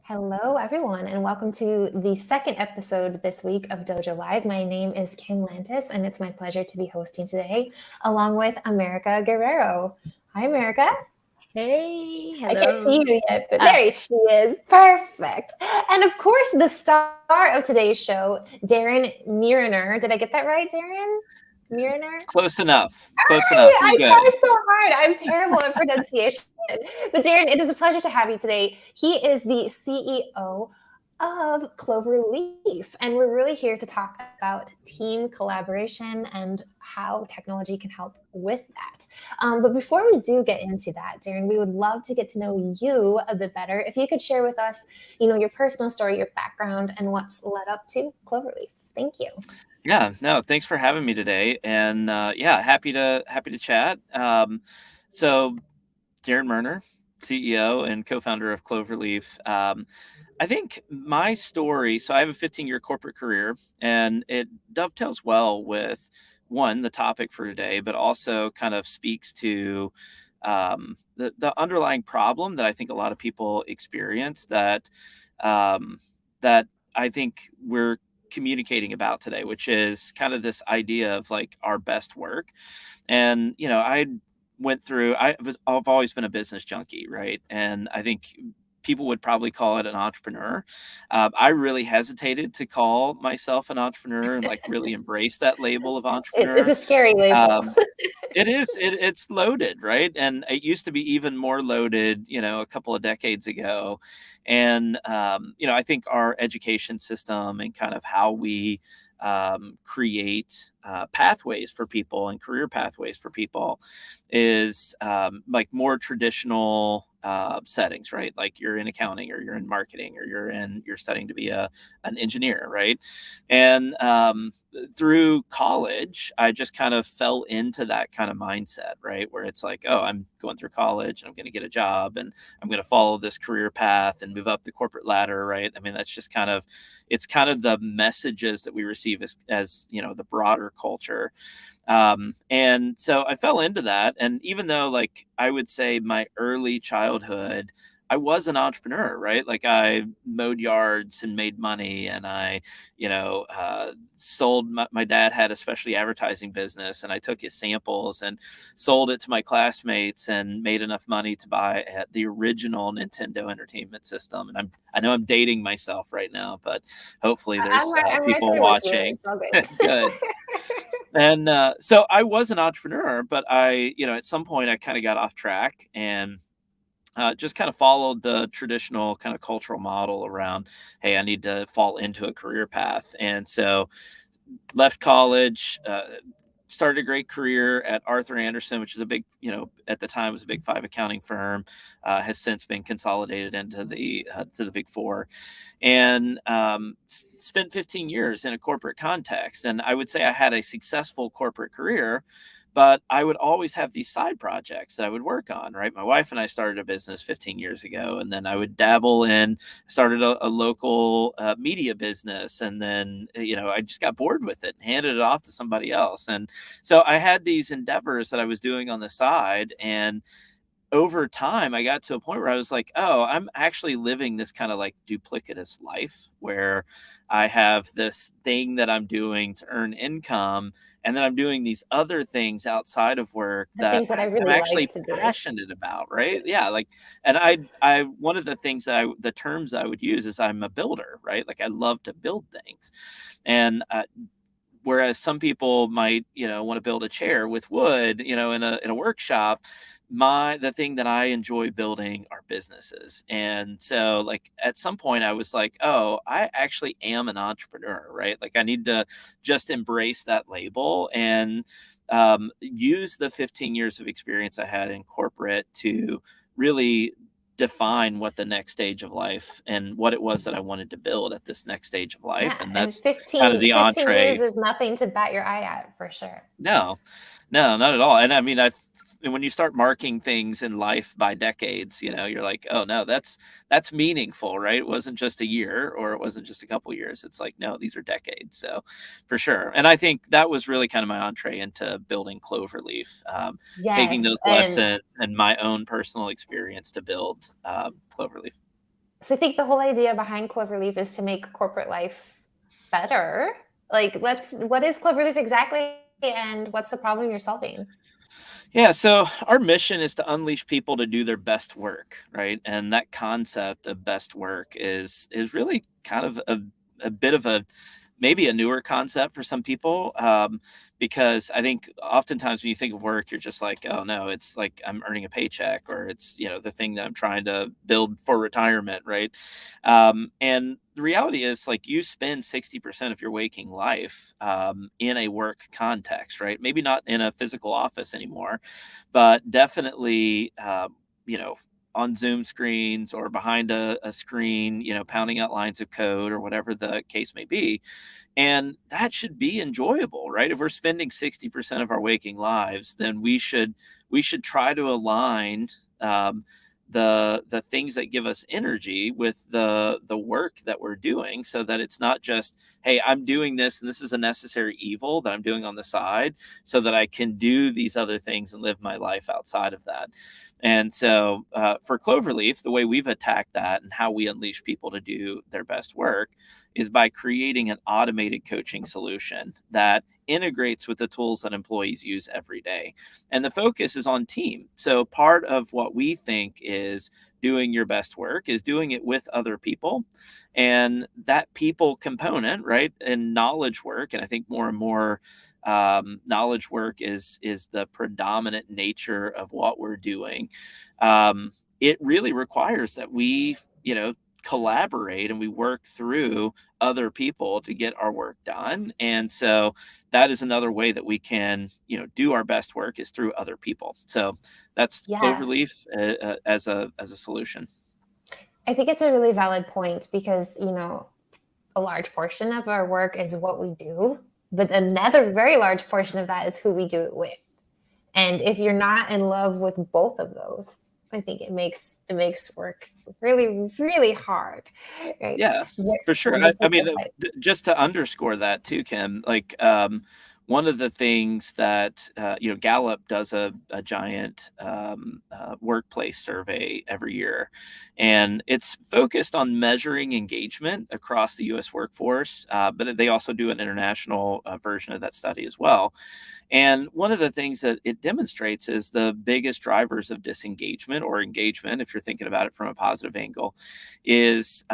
Hello, everyone, and welcome to the second episode this week of Dojo Live. My name is Kim Lantis, and it's my pleasure to be hosting today, along with America Guerrero. Hi, America. Hey, hello. I can't see you yet, but there she is. Perfect. And of course, the star of today's show, Darrin Murriner. Did I get that right, Darrin? Murriner? Close enough. Close enough. I try so hard. I'm terrible at pronunciation. But Darrin, it is a pleasure to have you today. He is the CEO of Cloverleaf, and we're really here to talk about team collaboration and how technology can help with that. But before we do get into that, Darrin, we would love to get to know you a bit better. If you could share with us, your personal story, your background, and what's led up to Cloverleaf. Thank you. Yeah, no, thanks for having me today. And happy to chat. So Darrin Murriner, CEO and co-founder of Cloverleaf. I think my story, so I have a 15-year corporate career, and it dovetails well with, one, the topic for today, but also kind of speaks to the underlying problem that I think a lot of people experience that I think we're communicating about today, which is kind of this idea of like our best work. And, I've always been a business junkie, right? And I think people would probably call it an entrepreneur. I really hesitated to call myself an entrepreneur and like really embrace that label of entrepreneur. It's a scary label. It is. It's loaded, right? And it used to be even more loaded, a couple of decades ago. And, I think our education system and kind of how we create pathways for people and career pathways for people is like more traditional settings, right? Like you're in accounting or you're in marketing or you're studying to be an engineer, right? And through college, I just kind of fell into that kind of mindset, right? Where it's like, oh, I'm going through college and I'm going to get a job and I'm going to follow this career path and move up the corporate ladder, right? I mean, that's just it's kind of the messages that we receive as the broader culture. And so I fell into that. And even though like I would say my early childhood, I was an entrepreneur, right? Like I mowed yards and made money, and I, sold. My dad had a specialty advertising business, and I took his samples and sold it to my classmates and made enough money to buy the original Nintendo Entertainment System. And I know I'm dating myself right now, but hopefully there's people watching. Good. And so I was an entrepreneur, but I, at some point I kind of got off track and just kind of followed the traditional kind of cultural model around, hey, I need to fall into a career path. And so left college, started a great career at Arthur Andersen, which is a big, at the time was a big 5 accounting firm, has since been consolidated into to the big 4, and spent 15 years in a corporate context. And I would say I had a successful corporate career, but I would always have these side projects that I would work on, right? My wife and I started a business 15 years ago, and then I would started a local media business. And then, I just got bored with it and handed it off to somebody else. And so I had these endeavors that I was doing on the side. And over time, I got to a point where I was like, oh, I'm actually living this kind of like duplicitous life where I have this thing that I'm doing to earn income, and then I'm doing these other things outside of work that I'm actually passionate about, right? Yeah, like, and I one of the things the terms I would use is I'm a builder, right? Like I love to build things, and whereas some people might, want to build a chair with wood, in a workshop. The thing that I enjoy building are businesses. And so like at some point I was like, oh, I actually am an entrepreneur, right? Like I need to just embrace that label and use the 15 years of experience I had in corporate to really define what the next stage of life and what it was that I wanted to build at this next stage of life. Yeah, and that's 15, kind of the 15 entree. years is nothing to bat your eye at, for sure. No, not at all. And I mean, when you start marking things in life by decades, you're like, oh no, that's meaningful, right? It wasn't just a year, or it wasn't just a couple years. It's like, no, these are decades. So for sure. And I think that was really kind of my entree into building Cloverleaf, taking Yes. those lessons and my own personal experience to build Cloverleaf. So I think the whole idea behind Cloverleaf is to make corporate life better. Like, what is Cloverleaf exactly, and what's the problem you're solving? Yeah, so our mission is to unleash people to do their best work, right? And that concept of best work is really kind of a bit of a maybe a newer concept for some people, because I think oftentimes when you think of work, you're just like, oh no, it's like I'm earning a paycheck, or it's the thing that I'm trying to build for retirement, right? And the reality is, like, you spend 60% of your waking life in a work context, right? Maybe not in a physical office anymore, but definitely, on Zoom screens or behind a screen, pounding out lines of code or whatever the case may be. And that should be enjoyable, right? If we're spending 60% of our waking lives, then we should try to align the things that give us energy with the work that we're doing, so that it's not just, hey, I'm doing this and this is a necessary evil that I'm doing on the side so that I can do these other things and live my life outside of that. And so for Cloverleaf, the way we've attacked that and how we unleash people to do their best work is by creating an automated coaching solution that integrates with the tools that employees use every day. And the focus is on team. So part of what we think is doing your best work is doing it with other people. And that people component, right, and knowledge work, and I think more and more knowledge work is the predominant nature of what we're doing. It really requires that we, collaborate and we work through other people to get our work done. And so that is another way that we can, do our best work, is through other people. So that's Yeah. Cloverleaf as a solution. I think it's a really valid point because, a large portion of our work is what we do, but another very large portion of that is who we do it with. And if you're not in love with both of those, I think it makes work really, really hard, right? Yeah, for sure. I mean, just to underscore that too, Kim, like, one of the things that, Gallup does a giant workplace survey every year, and it's focused on measuring engagement across the U.S. workforce, but they also do an international version of that study as well. And one of the things that it demonstrates is the biggest drivers of disengagement or engagement, if you're thinking about it from a positive angle, is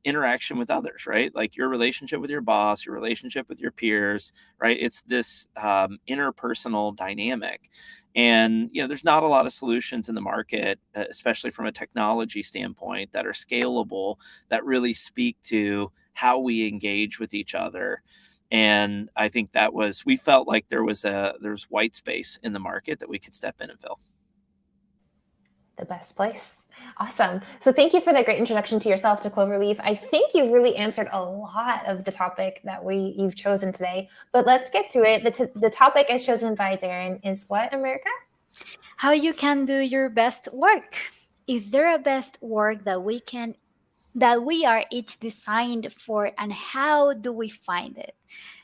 interaction with others, right? Like your relationship with your boss, your relationship with your peers, right? It's this interpersonal dynamic. And there's not a lot of solutions in the market, especially from a technology standpoint, that are scalable, that really speak to how we engage with each other. And I think we felt like there's white space in the market that we could step in and fill. The best place. Awesome. So thank you for that great introduction to yourself, to Cloverleaf. I think you really answered a lot of the topic that you've chosen today, but let's get to it. The topic as chosen by Darrin is what, America? How you can do your best work. Is there a best work that we are each designed for, and how do we find it?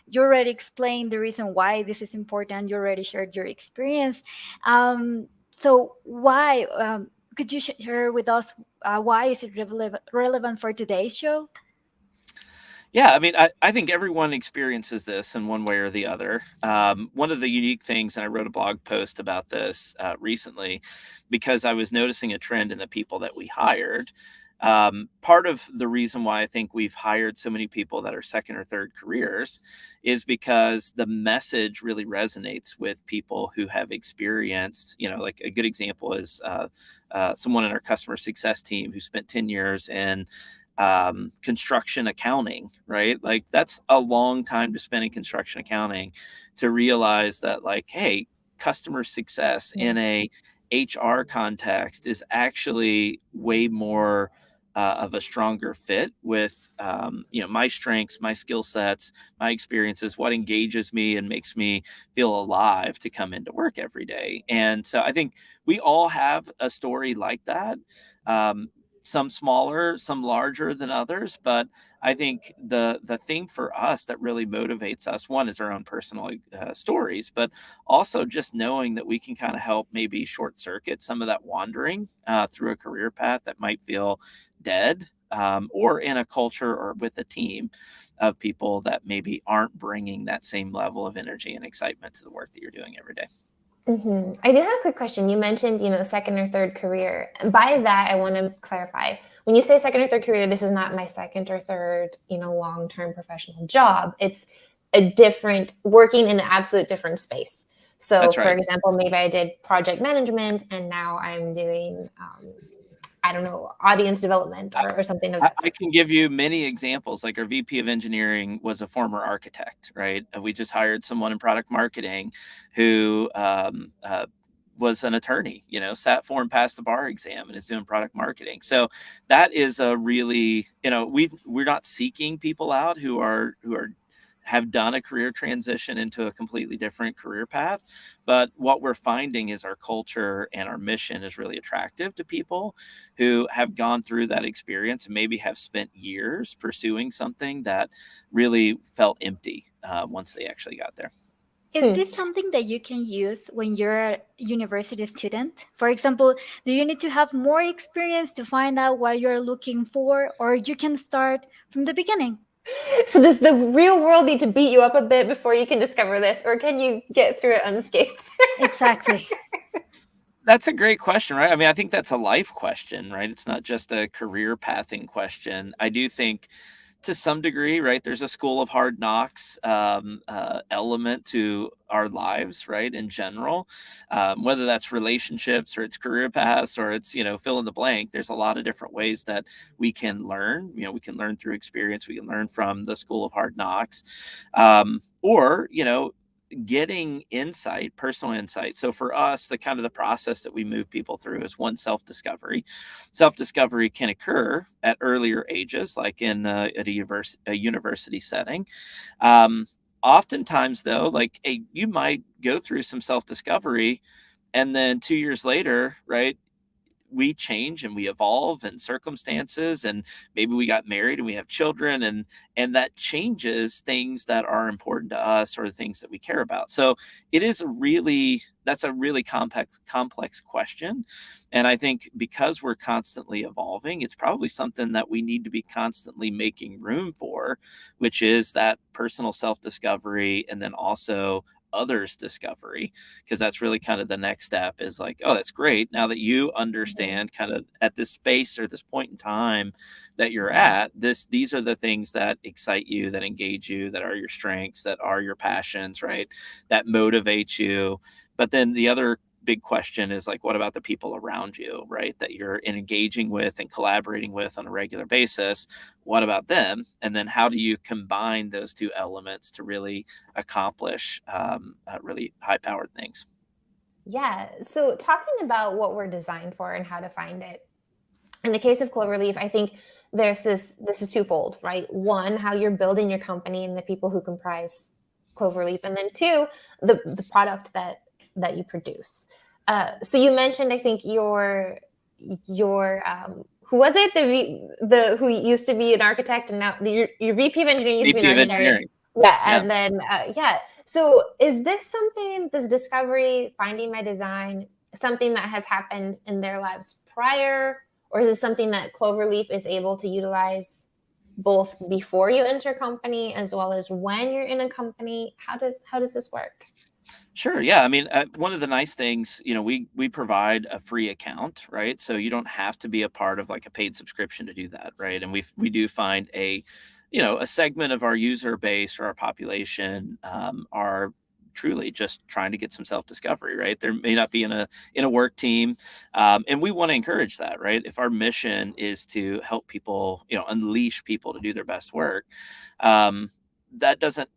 You already explained the reason why this is important. You already shared your experience. So why could you share with us why is it relevant for today's show? Yeah, I mean, I think everyone experiences this in one way or the other. One of the unique things, and I wrote a blog post about this recently, because I was noticing a trend in the people that we hired. Part of the reason why I think we've hired so many people that are second or third careers is because the message really resonates with people who have experienced, like a good example is someone in our customer success team who spent 10 years in construction accounting, right? Like that's a long time to spend in construction accounting, to realize that, like, hey, customer success in a HR context is actually way more of a stronger fit with my strengths, my skill sets, my experiences, what engages me and makes me feel alive to come into work every day. And so I think we all have a story like that. Some smaller, some larger than others, but I think the thing for us that really motivates us, one, is our own personal stories, but also just knowing that we can kind of help maybe short circuit some of that wandering through a career path that might feel dead, or in a culture or with a team of people that maybe aren't bringing that same level of energy and excitement to the work that you're doing every day. I do have a quick question. You mentioned, second or third career. And by that, I want to clarify. When you say second or third career, this is not my second or third, long-term professional job. It's a different, working in an absolute different space. So, That's for right. example, maybe I did project management and now I'm doing, I don't know, audience development or something of that I sort. can give you many examples. Like our VP of engineering was a former architect, right? We just hired someone in product marketing who was an attorney, sat for and passed the bar exam and is doing product marketing. So that is a really, we're not seeking people out who have done a career transition into a completely different career path. But what we're finding is our culture and our mission is really attractive to people who have gone through that experience and maybe have spent years pursuing something that really felt empty once they actually got there. Is this something that you can use when you're a university student? For example, do you need to have more experience to find out what you're looking for, or you can start from the beginning? So does the real world need to beat you up a bit before you can discover this, or can you get through it unscathed? Exactly. That's a great question, right? I mean, I think that's a life question, right? It's not just a career pathing question. I do think to some degree, right, there's a school of hard knocks element to our lives, right, in general, whether that's relationships or it's career paths or it's, fill in the blank. There's a lot of different ways that we can learn. We can learn through experience. We can learn from the school of hard knocks, or, getting insight, personal insight. So for us, the process that we move people through is one, self-discovery. Self-discovery can occur at earlier ages, like in at a university setting. Oftentimes though, you might go through some self-discovery and then 2 years later, right, we change and we evolve in circumstances, and maybe we got married and we have children, and that changes things that are important to us or things that we care about. So that's a really complex question. And I think because we're constantly evolving, it's probably something that we need to be constantly making room for, which is that personal self-discovery and then also others discovery, because that's really kind of the next step is like, oh, that's great, now that you understand kind of at this space or this point in time that you're at, these are the things that excite you, that engage you, that are your strengths, that are your passions, right, that motivate you. But then the other big question is like, what about the people around you, right, that you're engaging with and collaborating with on a regular basis? What about them? And then how do you combine those two elements to really accomplish really high powered things? Yeah. So talking about what we're designed for and how to find it. In the case of Cloverleaf, I think this is twofold, right? One, how you're building your company and the people who comprise Cloverleaf, and then two, the product that you produce. So you mentioned, I think your who was it? The who used to be an architect and now your VP of engineering used to be an VP of architect. engineering. Yeah, Yeah. and then yeah. So is this discovery, finding my design, something that has happened in their lives prior, or is it something that Cloverleaf is able to utilize both before you enter a company as well as when you're in a company? How does this work? Sure. Yeah. I mean, one of the nice things, we provide a free account, right? So you don't have to be a part of like a paid subscription to do that, right? And we do find a segment of our user base or our population are truly just trying to get some self-discovery, right? There may not be in a work team, and we want to encourage that, right? If our mission is to help people, unleash people to do their best work, that doesn't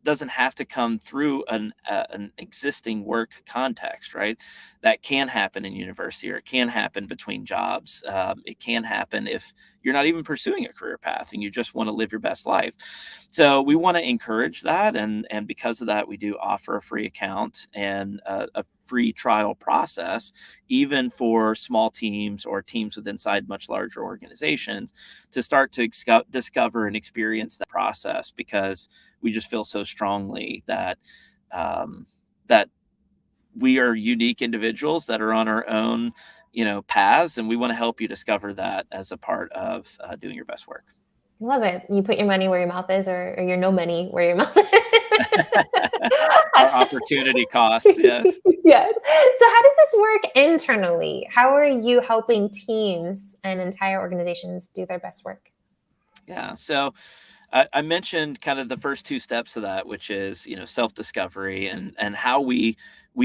doesn't have to come through an existing work context, right? That can happen in university, or it can happen between jobs. It can happen if you're not even pursuing a career path and you just want to live your best life. So we want to encourage that. And because of that, we do offer a free account and a free trial process, even for small teams or teams with inside much larger organizations, to start to discover and experience that process, because we just feel so strongly that that we are unique individuals that are on our own, paths, and we want to help you discover that as a part of doing your best work. Love it. You put your money where your mouth is, or your no money where your mouth is. Our opportunity cost, yes. Yes. So how does this work internally? How are you helping teams and entire organizations do their best work? Yeah. So I mentioned kind of the first two steps of that, which is, self-discovery, and how we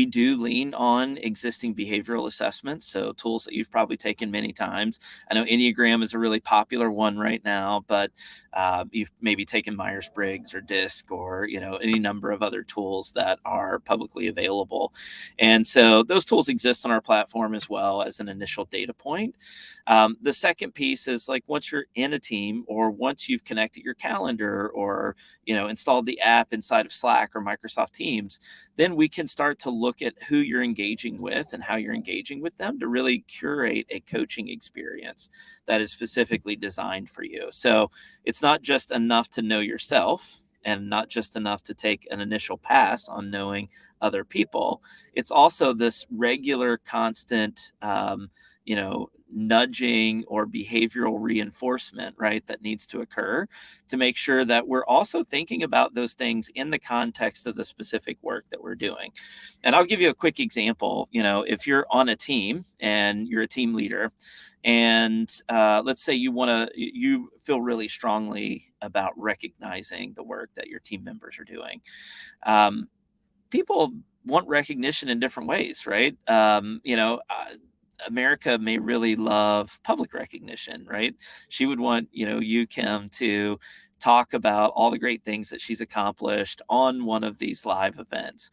do lean on existing behavioral assessments. So tools that you've probably taken many times. I know Enneagram is a really popular one right now, but you've maybe taken Myers-Briggs or DISC, or, any number of other tools that are publicly available. And so those tools exist on our platform as well as an initial data point. The second piece is, like, once you're in a team, or once you've connected your calendar, or installed the app inside of Slack or Microsoft Teams, then we can start to look at who you're engaging with and how you're engaging with them, to really curate a coaching experience that is specifically designed for you. So it's not just enough to know yourself, and not just enough to take an initial pass on knowing other people. It's also this regular, constant, nudging or behavioral reinforcement, right, that needs to occur to make sure that we're also thinking about those things in the context of the specific work that we're doing. And I'll give you a quick example. If you're on a team and you're a team leader, and let's say you feel really strongly about recognizing the work that your team members are doing. People want recognition in different ways, right? America may really love public recognition, right? She would want, you, Kim, to talk about all the great things that she's accomplished on one of these live events.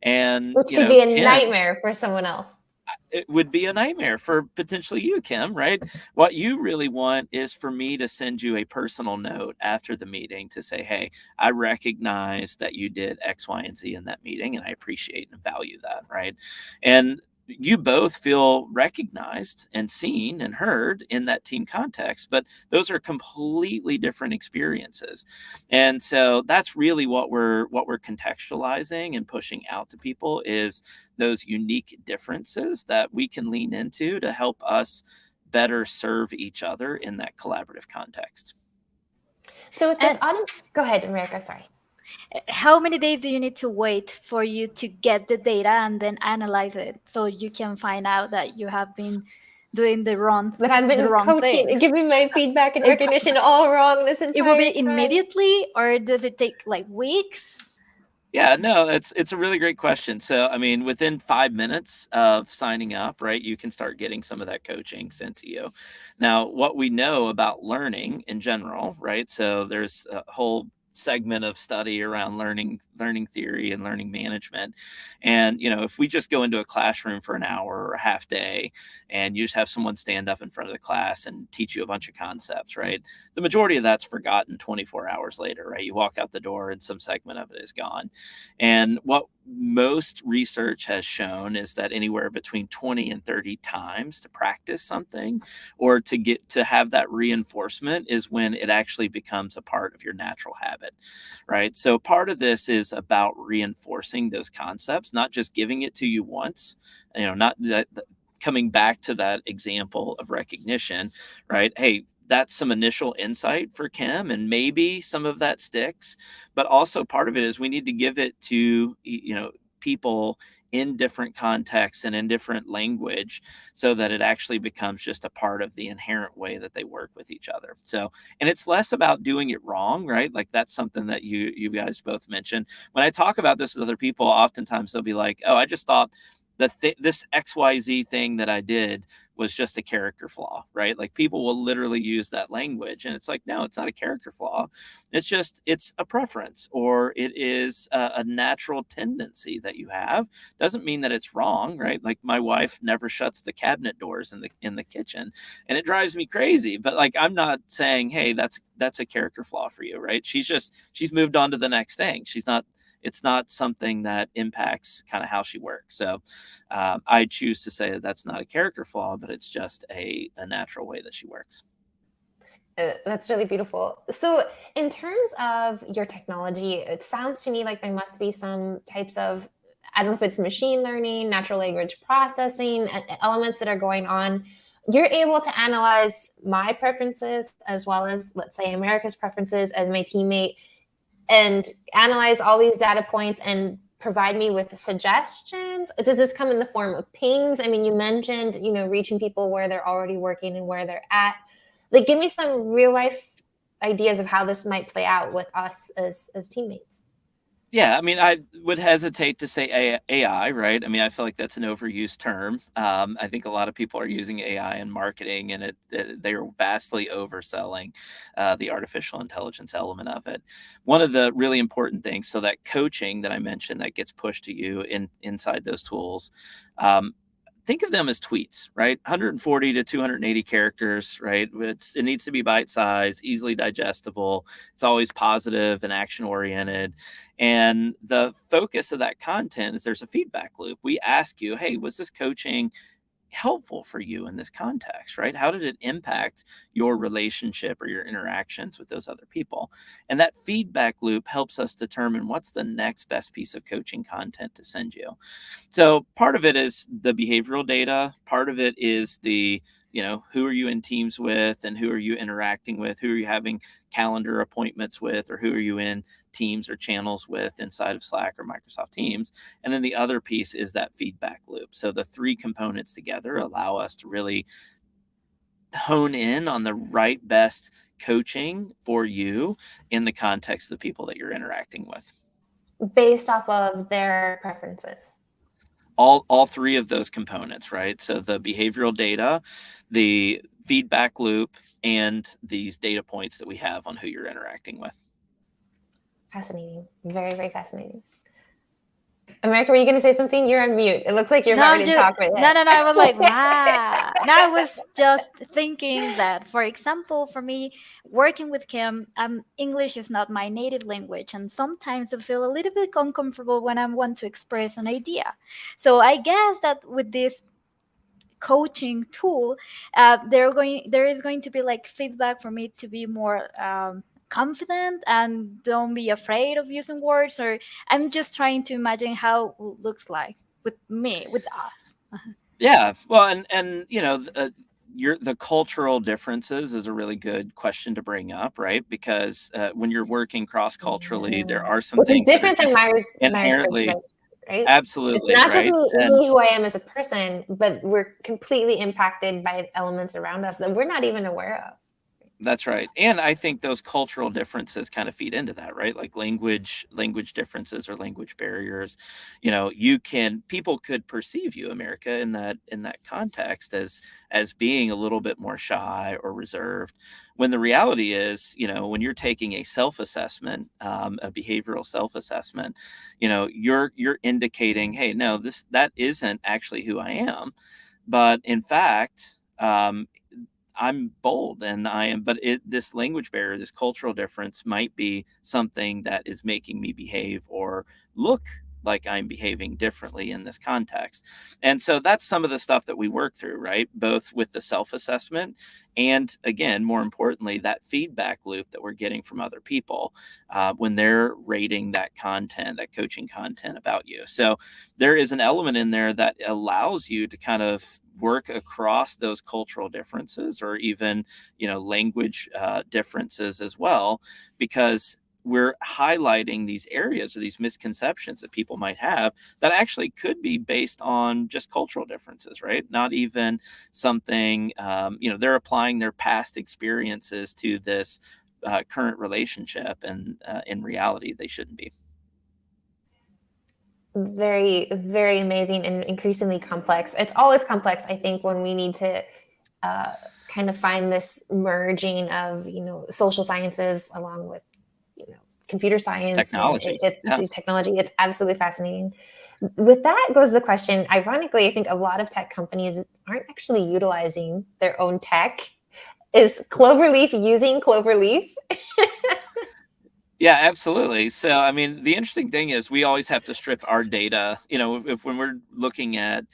And, Which could be a Kim, nightmare for someone else. it would be a nightmare for potentially you, Kim, right? What you really want is for me to send you a personal note after the meeting to say, hey, I recognize that you did X, Y, and Z in that meeting, and I appreciate and value that, right? And you both feel recognized and seen and heard in that team context, but those are completely different experiences. And so that's really what we're contextualizing and pushing out to people, is those unique differences that we can lean into to help us better serve each other in that collaborative context. So with this go ahead, America, sorry. How many days do you need to wait for you to get the data and then analyze it, so you can find out that you have been doing the wrong coaching thing? and giving my feedback and recognition all wrong this entire It will be time? immediately, or does it take like weeks? Yeah, no, it's a really great question. So, I mean, within 5 minutes of signing up, right, you can start getting some of that coaching sent to you. Now, what we know about learning in general, right? So there's a whole segment of study around learning theory and learning management. And, if we just go into a classroom for an hour or a half day, and you just have someone stand up in front of the class and teach you a bunch of concepts, right? The majority of that's forgotten 24 hours later, right? You walk out the door and some segment of it is gone. And what most research has shown is that anywhere between 20 and 30 times to practice something, or to have that reinforcement, is when it actually becomes a part of your natural habit, right? So part of this is about reinforcing those concepts, not just giving it to you once, not that, coming back to that example of recognition, right? Hey, that's some initial insight for Kim, and maybe some of that sticks, but also part of it is we need to give it to, people in different contexts and in different language, so that it actually becomes just a part of the inherent way that they work with each other. So, and it's less about doing it wrong, right? Like, that's something that you guys both mentioned. When I talk about this with other people, oftentimes they'll be like, oh, I just thought this XYZ thing that I did was just a character flaw, right? Like people will literally use that language, and it's like, no, it's not a character flaw. It's a preference, or it is a natural tendency that you have. Doesn't mean that it's wrong, right? Like my wife never shuts the cabinet doors in the kitchen, and it drives me crazy. But like, I'm not saying, hey, that's a character flaw for you, right? She's moved on to the next thing. It's not something that impacts kind of how she works. So I choose to say that that's not a character flaw, but it's just a natural way that she works. That's really beautiful. So, in terms of your technology, it sounds to me like there must be some types of, I don't know if it's machine learning, natural language processing elements that are going on. You're able to analyze my preferences as well as, let's say, America's preferences as my teammate, and analyze all these data points and provide me with suggestions. Does this come in the form of pings? I mean, you mentioned, reaching people where they're already working and where they're at. Like, give me some real life ideas of how this might play out with us as teammates. Yeah, I mean, I would hesitate to say AI, right? I mean, I feel like that's an overused term. I think a lot of people are using AI in marketing, and they are vastly overselling the artificial intelligence element of it. One of the really important things, so that coaching that I mentioned that gets pushed to you inside those tools, think of them as tweets, right? 140 to 280 characters, right? It needs to be bite sized, easily digestible. It's always positive and action oriented. And the focus of that content is there's a feedback loop. We ask you, hey, was this coaching helpful for you in this context, right? How did it impact your relationship or your interactions with those other people? And that feedback loop helps us determine what's the next best piece of coaching content to send you. So part of it is the behavioral data. Part of it is who are you in teams with, and who are you interacting with? Who are you having calendar appointments with, or who are you in teams or channels with inside of Slack or Microsoft Teams? And then the other piece is that feedback loop. So the three components together allow us to really hone in on the right best coaching for you in the context of the people that you're interacting with. Based off of their preferences. All three of those components, right? So the behavioral data, the feedback loop, and these data points that we have on who you're interacting with. Fascinating. Very, very fascinating. America, were you going to say something? You're on mute. It looks like you're about to talk right now. No. I was like, wow. And I was just thinking that, for example, for me, working with Kim, English is not my native language. And sometimes I feel a little bit uncomfortable when I want to express an idea. So I guess that with this coaching tool, there is going to be like feedback for me to be more confident and don't be afraid of using words. Or I'm just trying to imagine how it looks like with us. Yeah, well, and the cultural differences is a really good question to bring up, right? Because when you're working cross-culturally, there are some which is things different than Myers inherently, right? absolutely, it's not right? just me who I am as a person, but we're completely impacted by elements around us that we're not even aware of. That's right. And I think those cultural differences kind of feed into that, right? Like language differences or language barriers. People could perceive you, America, in that context as being a little bit more shy or reserved, when the reality is, when you're taking a self-assessment, a behavioral self-assessment, you're indicating, hey, no, that isn't actually who I am. But in fact, I'm bold and but this language barrier, this cultural difference might be something that is making me behave or look like I'm behaving differently in this context. And so that's some of the stuff that we work through, right? Both with the self-assessment and, again, more importantly, that feedback loop that we're getting from other people when they're rating that content, that coaching content about you. So there is an element in there that allows you to kind of work across those cultural differences, or even language differences as well, because we're highlighting these areas or these misconceptions that people might have that actually could be based on just cultural differences, right? Not even something, they're applying their past experiences to this current relationship, and in reality, they shouldn't be. Very, very amazing and increasingly complex. It's always complex, I think, when we need to kind of find this merging of, social sciences along with, computer science and Technology. it's Yeah. technology. It's absolutely fascinating. With that goes the question. Ironically, I think a lot of tech companies aren't actually utilizing their own tech. Is Cloverleaf using Cloverleaf? Yeah, absolutely. So, I mean, the interesting thing is we always have to strip our data. If when we're looking at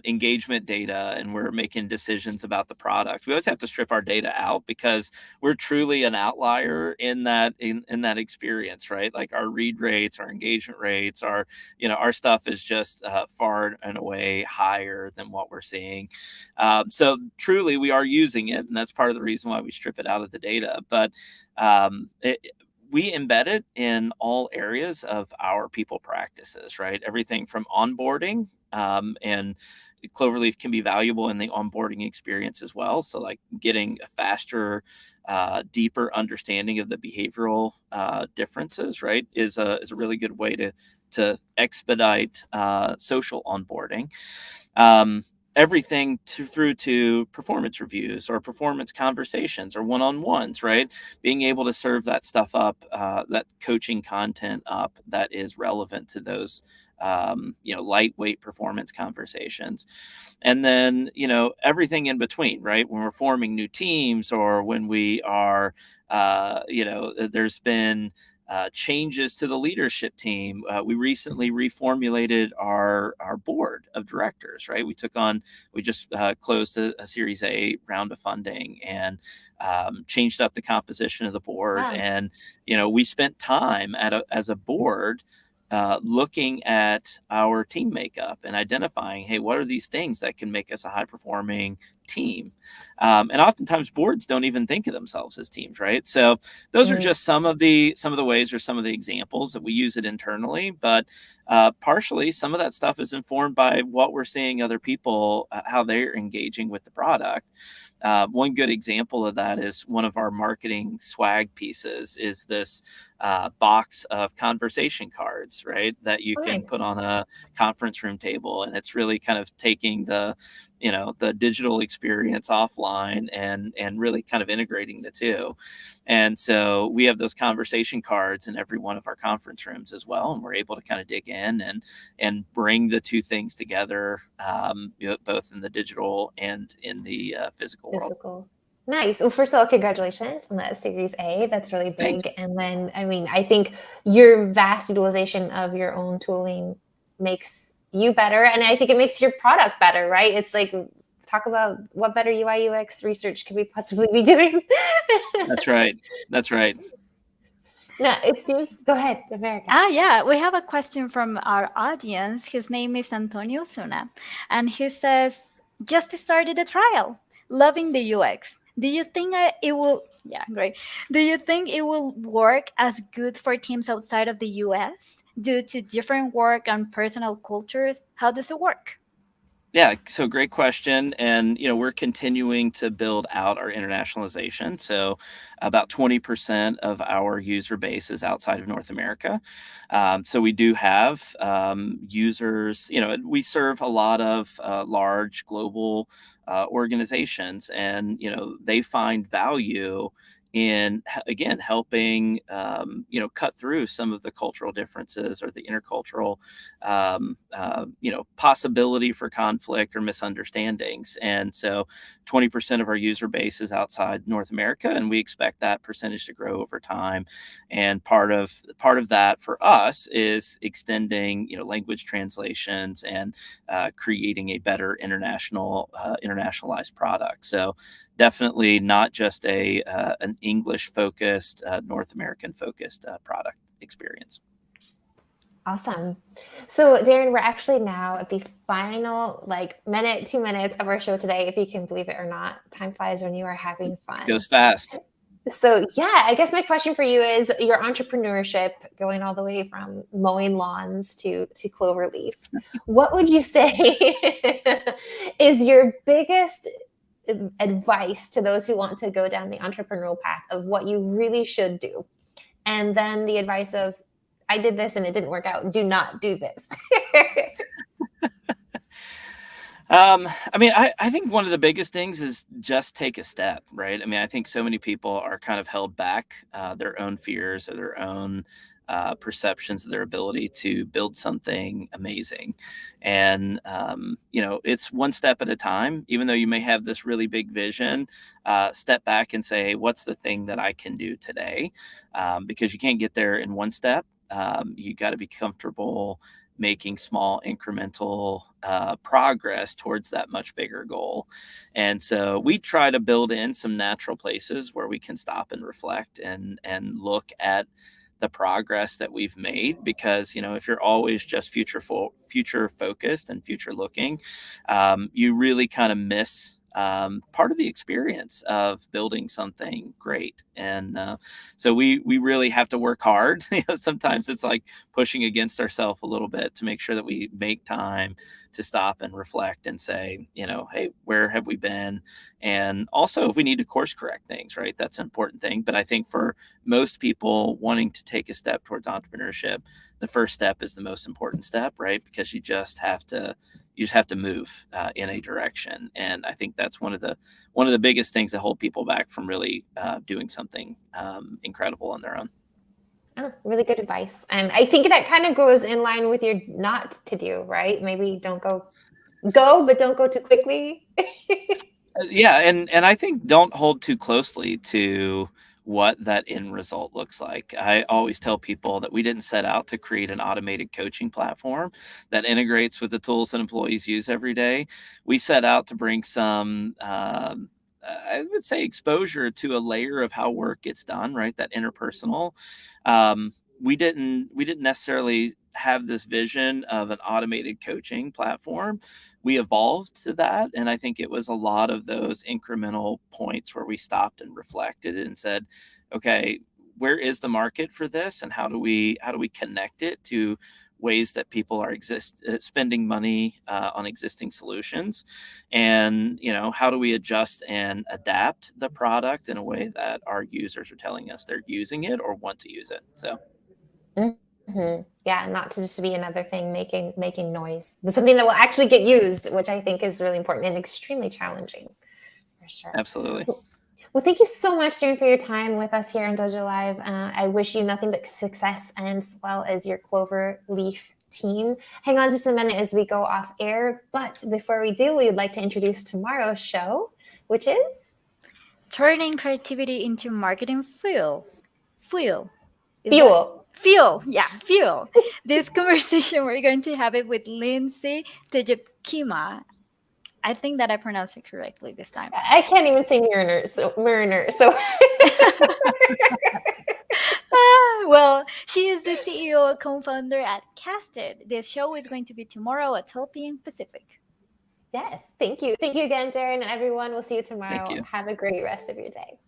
engagement data and we're making decisions about the product, we always have to strip our data out because we're truly an outlier in that experience, right? Like our read rates, our engagement rates, our stuff is just far and away higher than what we're seeing. So, truly, we are using it, and that's part of the reason why we strip it out of the data. But we embed it in all areas of our people practices, right? Everything from onboarding, and Cloverleaf can be valuable in the onboarding experience as well. So, like getting a faster, deeper understanding of the behavioral differences, right, is a really good way to expedite social onboarding. Everything through to performance reviews or performance conversations or one-on-ones, right? Being able to serve that stuff up, that coaching content up that is relevant to those, lightweight performance conversations. And then, everything in between, right? When we're forming new teams or when we are, there's been changes to the leadership team. We recently reformulated our board of directors, right? We just closed a Series A round of funding and changed up the composition of the board. Wow. And, we spent time as a board looking at our team makeup and identifying, hey, what are these things that can make us a high performing team? And oftentimes boards don't even think of themselves as teams, right? So those are just some of the ways or some of the examples that we use it internally. But partially, some of that stuff is informed by what we're seeing other people, how they're engaging with the product. One good example of that is one of our marketing swag pieces is this box of conversation cards, right? That you can Nice. put on a conference room table. And it's really kind of taking the digital experience offline and really kind of integrating the two. And so we have those conversation cards in every one of our conference rooms as well. And we're able to kind of dig in and bring the two things together, both in the digital and in the physical world. Physical. Nice. Well, first of all, congratulations on that Series A. That's really Thanks. big. And then, I mean, I think your vast utilization of your own tooling makes you better. And I think it makes your product better, right? It's like, talk about what better UI UX research could we possibly be doing? That's right. That's right. No, it seems, go ahead, America. Yeah, we have a question from our audience. His name is Antonio Suna, and he says, just started the trial, loving the UX. Do you think it will, yeah, great. Do you think it will work as good for teams outside of the US due to different work and personal cultures? How does it work? Yeah, so great question. And, we're continuing to build out our internationalization. So about 20% of our user base is outside of North America. So we do have users, we serve a lot of large global organizations and, they find value in, again, helping, cut through some of the cultural differences or the intercultural, possibility for conflict or misunderstandings. And so 20% of our user base is outside North America, and we expect that percentage to grow over time. And part of that for us is extending, language translations and creating a better internationalized product. So definitely not just an English focused, North American focused product experience. Awesome. So, Darrin, we're actually now at the final minute, 2 minutes of our show today, if you can believe it or not. Time flies when you are having fun. It goes fast. So, yeah, I guess my question for you is your entrepreneurship going all the way from mowing lawns to Cloverleaf. What would you say is your biggest advice to those who want to go down the entrepreneurial path of what you really should do? And then the advice of I did this and it didn't work out. Do not do this. I mean, I think one of the biggest things is just take a step, right? I mean, I think so many people are kind of held back, their own fears or their own perceptions of their ability to build something amazing. And, it's one step at a time. Even though you may have this really big vision, step back and say, what's the thing that I can do today? Because you can't get there in one step. You got to be comfortable making small incremental progress towards that much bigger goal. And so we try to build in some natural places where we can stop and reflect and look at the progress that we've made, because if you're always just future focused and future looking, you really kind of miss part of the experience of building something great. And so we really have to work hard. Sometimes it's like pushing against ourselves a little bit to make sure that we make time to stop and reflect and say, hey, where have we been? And also, if we need to course correct things, right? That's an important thing. But I think for most people wanting to take a step towards entrepreneurship, the first step is the most important step, right? Because you just have to move in a direction. And I think that's one of the biggest things that hold people back from really doing something incredible on their own. Oh, really good advice. And I think that kind of goes in line with your not to do, right? Maybe don't go, but don't go too quickly. Yeah. And I think don't hold too closely to what that end result looks like. I always tell people that we didn't set out to create an automated coaching platform that integrates with the tools that employees use every day. We set out to bring some, I would say, exposure to a layer of how work gets done, right? That interpersonal. We didn't necessarily have this vision of an automated coaching platform. We evolved to that, and I think it was a lot of those incremental points where we stopped and reflected and said, okay, where is the market for this, and how do we connect it to ways that people are spending money on existing solutions, and how do we adjust and adapt the product in a way that our users are telling us they're using it or want to use it. So yeah, not to just be another thing making noise, but something that will actually get used, which I think is really important and extremely challenging, for sure. absolutely. Well, thank you so much, Darrin, for your time with us here on Dojo Live. I wish you nothing but success, and as well as your Clover Leaf team. Hang on just a minute as we go off air. But before we do, we would like to introduce tomorrow's show, which is Turning creativity into marketing fuel. Fuel. Fuel. Yeah, fuel. This conversation, we're going to have it with Lindsay Tejepkima. I think that I pronounced it correctly this time. I can't even say Murriner. So well, she is the CEO and co-founder at Casted. This show is going to be tomorrow at 12 p.m. Pacific. yes, thank you. Thank you again, Darrin, and everyone. We'll see you tomorrow. Thank you. Have a great rest of your day.